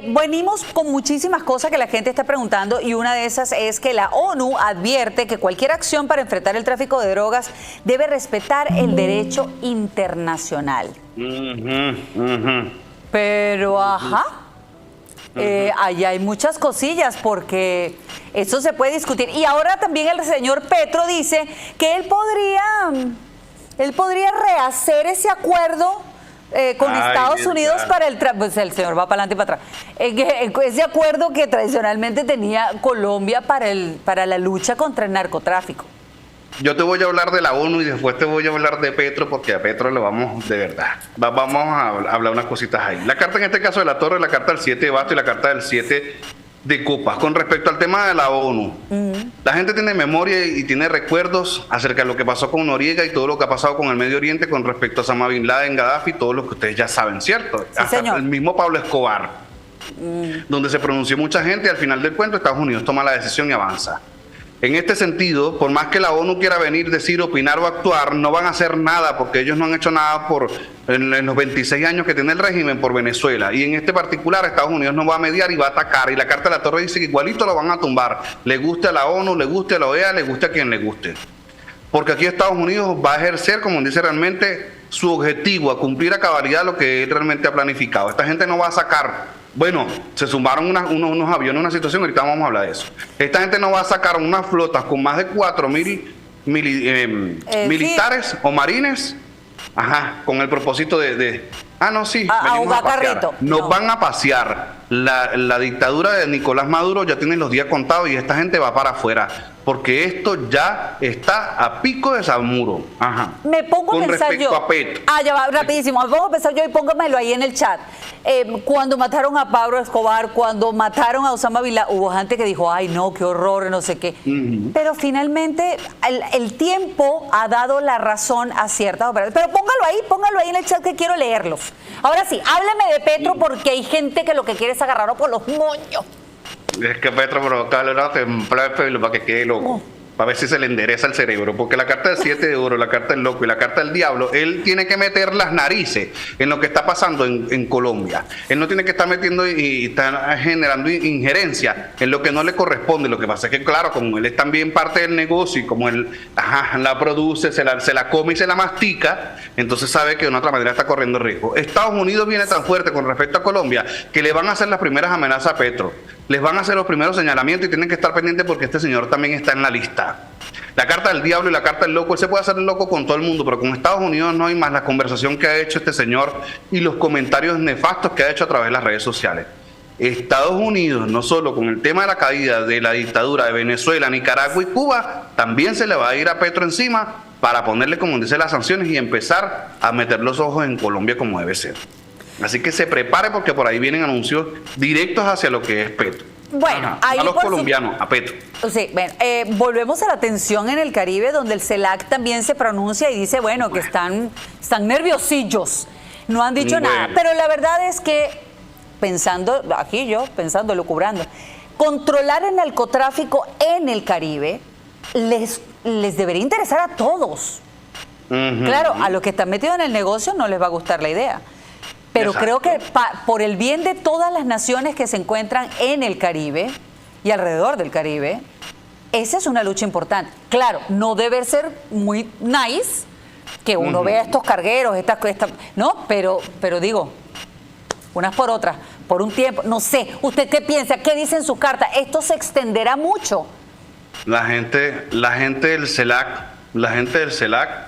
Venimos con muchísimas cosas que la gente está preguntando y una de esas es que la ONU advierte que cualquier acción para enfrentar el tráfico de drogas debe respetar el derecho internacional. Pero, ahí hay muchas cosillas porque eso se puede discutir. Y ahora también el señor Petro dice que él podría rehacer ese acuerdo con Estados Unidos para el pues el señor va para adelante y para atrás. Ese acuerdo que tradicionalmente tenía Colombia para la lucha contra el narcotráfico. Yo te voy a hablar de la ONU y después te voy a hablar de Petro, porque a Petro le vamos de verdad. Vamos a hablar unas cositas ahí. La carta en este caso de la Torre, la carta del 7 de bastos y la carta del 7 de copas. Con respecto al tema de la ONU, la gente tiene memoria y tiene recuerdos acerca de lo que pasó con Noriega y todo lo que ha pasado con el Medio Oriente con respecto a Osama Bin Laden, Gaddafi, todo lo que ustedes ya saben, ¿cierto? Sí, hasta señor. el mismo Pablo Escobar, donde se pronunció mucha gente y al final del cuento Estados Unidos toma la decisión y avanza. En este sentido, por más que la ONU quiera venir, decir, opinar o actuar, no van a hacer nada porque ellos no han hecho nada en los 26 años que tiene el régimen por Venezuela. Y en este particular, Estados Unidos no va a mediar y va a atacar. Y la Carta de la Torre dice que igualito lo van a tumbar. Le guste a la ONU, le guste a la OEA, le guste a quien le guste. Porque aquí Estados Unidos va a ejercer, como dice realmente, su objetivo, a cumplir a cabalidad lo que él realmente ha planificado. Esta gente no va a sacar... Bueno, se sumaron unos aviones, una situación, ahorita vamos a hablar de eso. Esta gente no va a sacar unas flotas con más de 4.000 militares o marines, con el propósito ahogar carrito. Nos van a pasear. La dictadura de Nicolás Maduro ya tiene los días contados y esta gente va para afuera, porque esto ya está a pico de Zamuro. Me pongo a pensar yo. A Petro. Ya va, rapidísimo. Me pongo a pensar yo y póngamelo ahí en el chat. Cuando mataron a Pablo Escobar, cuando mataron a Osama Bin Laden, hubo gente que dijo, ay no, qué horror, no sé qué. Pero finalmente el tiempo ha dado la razón a ciertas operaciones. Pero póngalo ahí en el chat que quiero leerlos. Ahora sí, hábleme de Petro porque hay gente que lo que quiere es agarrarlo por los moños. Es que Petro provocarle una templada para que quede loco. Para ver si se le endereza el cerebro, porque la carta del 7 de oro, la carta del loco y la carta del diablo, él tiene que meter las narices en lo que está pasando en Colombia. Él no tiene que estar metiendo y está generando injerencia en lo que no le corresponde. Lo que pasa es que, claro, como él es también parte del negocio y como él la produce, se la come y se la mastica, entonces sabe que de una otra manera está corriendo riesgo. Estados Unidos viene tan fuerte con respecto a Colombia que le van a hacer las primeras amenazas a Petro. Les van a hacer los primeros señalamientos y tienen que estar pendientes porque este señor también está en la lista. La carta del diablo y la carta del loco, él se puede hacer el loco con todo el mundo, pero con Estados Unidos no hay más. La conversación que ha hecho este señor y los comentarios nefastos que ha hecho a través de las redes sociales. Estados Unidos, no solo con el tema de la caída de la dictadura de Venezuela, Nicaragua y Cuba, también se le va a ir a Petro encima para ponerle, como dice, las sanciones y empezar a meter los ojos en Colombia como debe ser. Así que se prepare porque por ahí vienen anuncios directos hacia lo que es Petro. Bueno, ahí a los colombianos, a Petro. Sí, bueno, volvemos a la tensión en el Caribe, donde el CELAC también se pronuncia y dice, bueno, que están nerviosillos, no han dicho nada. Pero la verdad es que, pensando, lucubrando, controlar el narcotráfico en el Caribe les debería interesar a todos. Claro, a los que están metidos en el negocio no les va a gustar la idea. Pero creo que por el bien de todas las naciones que se encuentran en el Caribe y alrededor del Caribe, esa es una lucha importante. Claro, no debe ser muy nice que uno vea estos cargueros, no, pero digo, unas por otras, por un tiempo, no sé, ¿usted qué piensa? ¿Qué dice en su carta? ¿Esto se extenderá mucho? La gente del CELAC,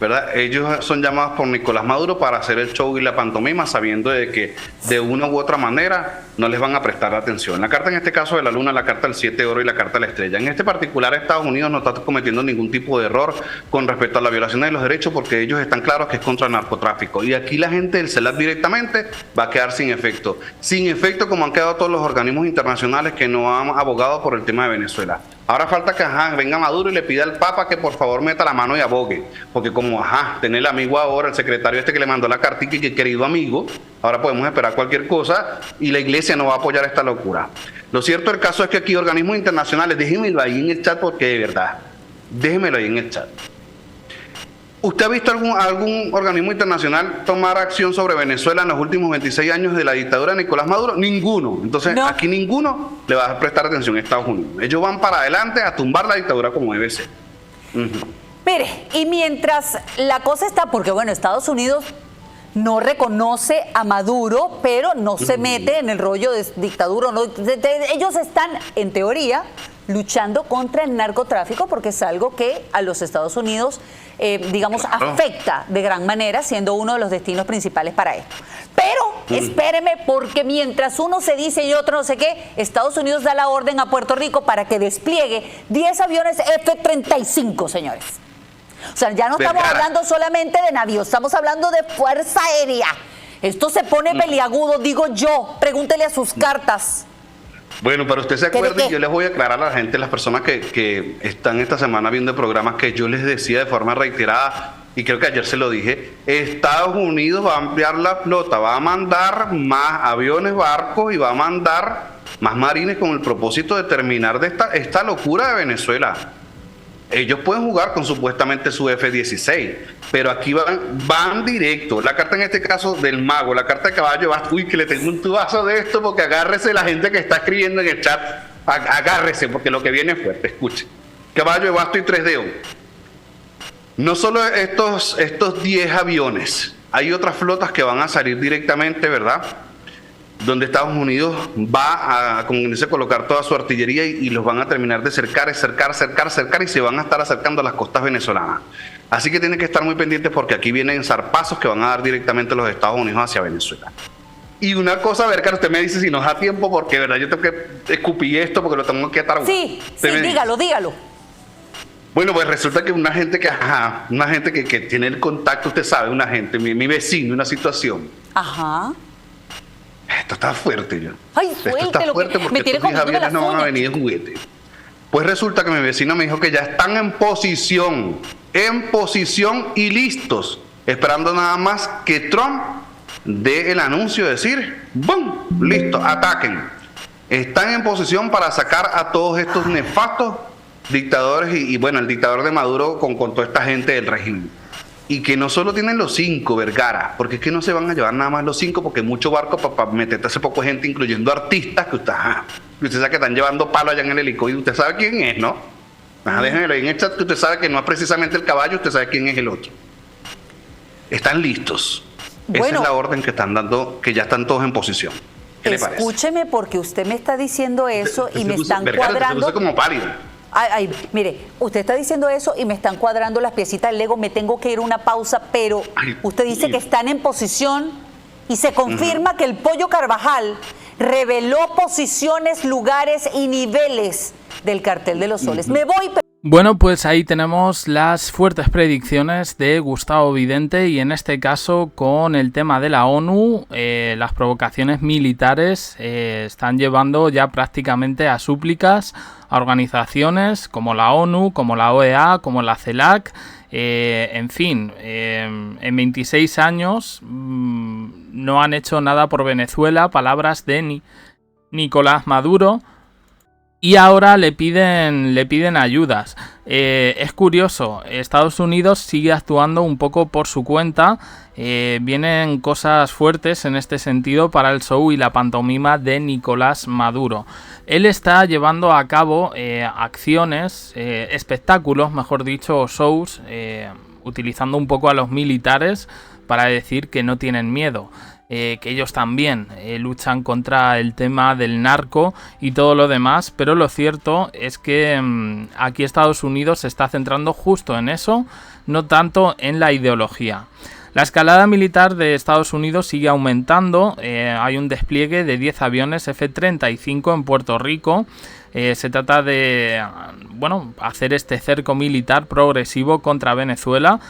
¿verdad? Ellos son llamados por Nicolás Maduro para hacer el show y la pantomima, sabiendo de que de una u otra manera no les van a prestar atención. La carta en este caso de la luna, la carta del 7 de oro y la carta de la estrella. En este particular, Estados Unidos no está cometiendo ningún tipo de error con respecto a la violación de los derechos porque ellos están claros que es contra el narcotráfico. Y aquí la gente del CELAC directamente va a quedar sin efecto. Sin efecto como han quedado todos los organismos internacionales que no han abogado por el tema de Venezuela. Ahora falta que venga Maduro y le pida al Papa que por favor meta la mano y abogue, porque como tener el amigo ahora, el secretario que le mandó la cartica y que querido amigo, ahora podemos esperar cualquier cosa y la iglesia no va a apoyar esta locura. Lo cierto del caso es que aquí organismos internacionales, déjenmelo ahí en el chat porque de verdad, déjenmelo ahí en el chat. ¿Usted ha visto algún organismo internacional tomar acción sobre Venezuela en los últimos 26 años de la dictadura de Nicolás Maduro? Ninguno. Entonces, No. aquí ninguno le va a prestar atención a Estados Unidos. Ellos van para adelante a tumbar la dictadura como debe ser. Mire, y mientras la cosa está, porque bueno, Estados Unidos no reconoce a Maduro, pero no se mete en el rollo de dictadura. No, ellos están, en teoría, luchando contra el narcotráfico porque es algo que a los Estados Unidos, digamos, Claro. afecta de gran manera, siendo uno de los destinos principales para esto. Pero espéreme, porque mientras uno se dice y otro no sé qué, Estados Unidos da la orden a Puerto Rico para que despliegue 10 aviones F-35, señores. O sea, ya no estamos Vergara. hablando solamente de navíos, estamos hablando de fuerza aérea. Esto se pone peliagudo, digo yo. Pregúntele a sus cartas. Bueno, pero usted se ¿Qué de acuerda, qué? y yo les voy a aclarar a la gente, las personas que están esta semana viendo el programa, que yo les decía de forma reiterada, y creo que ayer se lo dije, Estados Unidos va a ampliar la flota, va a mandar más aviones, barcos, y va a mandar más marines con el propósito de terminar de esta locura de Venezuela. Ellos pueden jugar con supuestamente su F-16, pero aquí van directo. La carta en este caso del mago, la carta de caballo, uy, que le tengo un tubazo de esto, porque agárrese la gente que está escribiendo en el chat, agárrese, porque lo que viene es fuerte, escuche. Caballo de basto y 3 de oro. No solo estos 10 aviones, hay otras flotas que van a salir directamente, ¿verdad?, donde Estados Unidos va a, como dice, colocar toda su artillería y los van a terminar de cercar y se van a estar acercando a las costas venezolanas. Así que tienen que estar muy pendientes porque aquí vienen zarpazos que van a dar directamente los Estados Unidos hacia Venezuela. Y una cosa, Vergara, usted me dice si nos da tiempo, porque verdad yo tengo que escupir esto porque lo tengo que atar. Sí, Usted me dice. dígalo. Bueno, pues resulta que una gente que tiene el contacto, usted sabe, una gente, mi vecino, una situación. Ajá. Esto está fuerte ya. Ay, Esto está suéltelo, fuerte que porque me tiene estos 10 comiéndome aviones las no van a uñas. venir de juguete. Pues resulta que mi vecino me dijo que ya están en posición y listos, esperando nada más que Trump dé el anuncio de decir, ¡bum! Listo, ataquen. Están en posición para sacar a todos estos nefastos dictadores y bueno, el dictador de Maduro con toda esta gente del régimen. Y que no solo tienen los 5, Vergara, porque es que no se van a llevar nada más los 5, porque mucho barco para meterte hace poco gente, incluyendo artistas, que usted sabe que están llevando palo allá en el helicóptero, usted sabe quién es, ¿no? Déjenmelo ahí en el chat, que usted sabe que no es precisamente el caballo, usted sabe quién es el otro. Están listos. Esa Bueno. es la orden que están dando, que ya están todos en posición. ¿Qué le parece? Escúcheme, porque usted me está diciendo eso y me están Vergara, usted se cuadrando. luce como pálido. Ay, mire, usted está diciendo eso y me están cuadrando las piecitas del Lego, me tengo que ir a una pausa, pero Ay, usted dice sí. que están en posición y se confirma que el Pollo Carvajal reveló posiciones, lugares y niveles del Cartel de los Soles. Me voy, pero... Bueno, pues ahí tenemos las fuertes predicciones de Gustavo Vidente y en este caso con el tema de la ONU, las provocaciones militares están llevando ya prácticamente a súplicas a organizaciones como la ONU, como la OEA, como la CELAC, en fin, en 26 años no han hecho nada por Venezuela, palabras de Nicolás Maduro. Y ahora le piden ayudas. Es curioso, Estados Unidos sigue actuando un poco por su cuenta. Vienen cosas fuertes en este sentido para el show y la pantomima de Nicolás Maduro. Él está llevando a cabo acciones, espectáculos, mejor dicho, shows, utilizando un poco a los militares para decir que no tienen miedo. Que ellos también luchan contra el tema del narco y todo lo demás, pero lo cierto es que aquí Estados Unidos se está centrando justo en eso, no tanto en la ideología. La escalada militar de Estados Unidos sigue aumentando, hay un despliegue de 10 aviones F-35 en Puerto Rico. Se trata de hacer este cerco militar progresivo contra Venezuela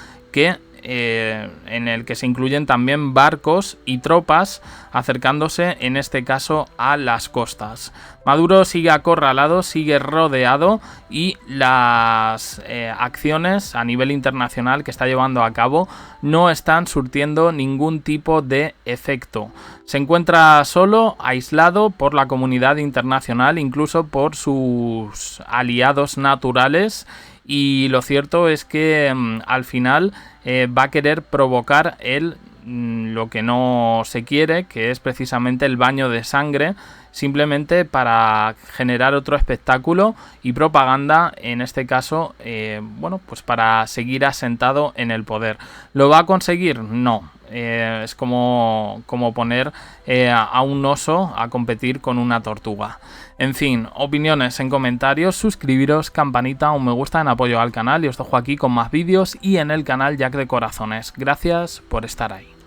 en el que se incluyen también barcos y tropas acercándose en este caso a las costas. Maduro sigue acorralado, sigue rodeado y las acciones a nivel internacional que está llevando a cabo no están surtiendo ningún tipo de efecto. Se encuentra solo, aislado por la comunidad internacional, incluso por sus aliados naturales. y lo cierto es que al final va a querer provocar lo que no se quiere, que es precisamente el baño de sangre, simplemente para generar otro espectáculo y propaganda, en este caso, bueno, pues para seguir asentado en el poder. ¿Lo va a conseguir? No. Es como poner a un oso a competir con una tortuga. En fin, opiniones en comentarios, suscribiros, campanita, un me gusta en apoyo al canal y os dejo aquí con más vídeos y en el canal Jack de Corazones. Gracias por estar ahí.